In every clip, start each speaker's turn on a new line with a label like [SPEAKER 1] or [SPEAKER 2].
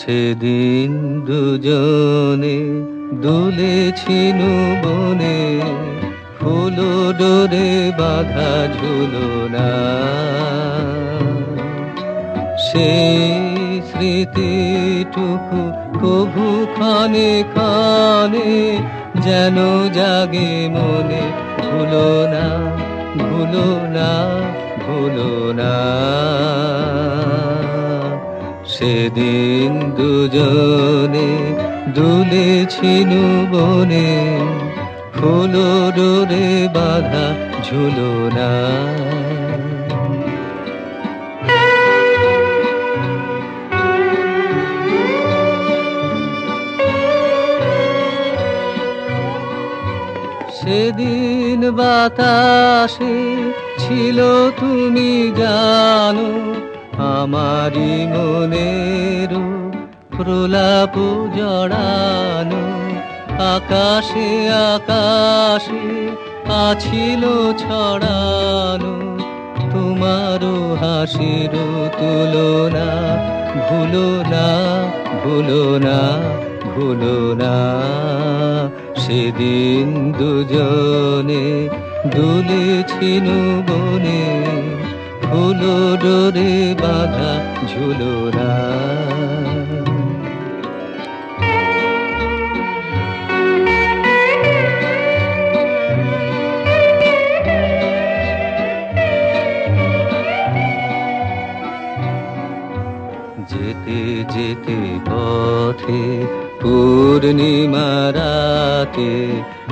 [SPEAKER 1] সেদিন দুজনে দুলেছিনু বনে, ফুল ডোরে বাঁধা ঝুলনা। সেই স্মৃতিটুকু কভু ক্ষণে ক্ষণে যেন জাগে মনে, ভুলো না, ভুলো না, ভুলো না। সেদিন দুজনে দুলেছিনু বনে, ফুল ডোরে বাঁধা ঝুলনা। সেদিন বাতাসে ছিল তুমি জানো, আমারি মনের প্রলাপ জড়ানো। আকাশে আকাশে আছিল ছড়ানো তোমারও হাসির তুলনা। ভুলো না, ভুলো না, ভুলো না। সেদিন দুজনে দুলেছিনু বনে, ফুল ডোরে বাঁধা ঝুলনা। যেতে যেতে পথে পূর্ণিমা রাতে,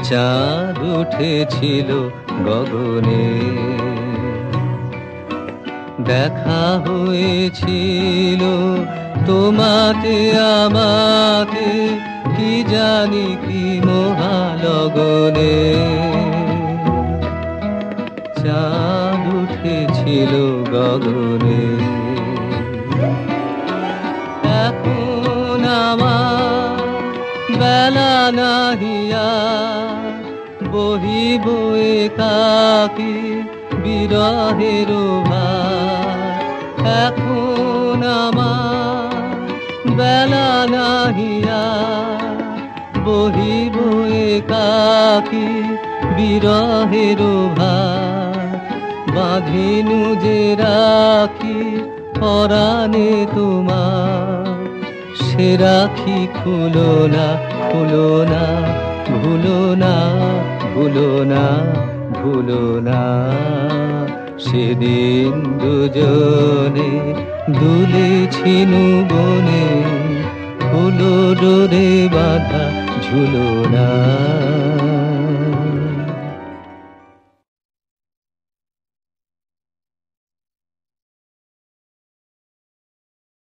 [SPEAKER 1] চাঁদ উঠেছিল গগনে। দেখা হয়েছিল তোমাতে আমাতে, কি জানি কি মহালগনে। চাঁদ উঠেছিল গগনে। এখন আমার বেলা নাহিয়া, বহিব একাকী বিরহের ভার। এখন আমার বেলা নাহিয়া, বহিব একাকী বিরহের ভার। বাঁধিনু যে রাখি পরাণে তোমার, সে রাখি খুলো না, খুলো না, ভুলো না, ভুলো না, ভুলো না। সেদিন দুজনে দুলেছিনু বনে, ফুল ডোরে বাঁধা ঝুলনা।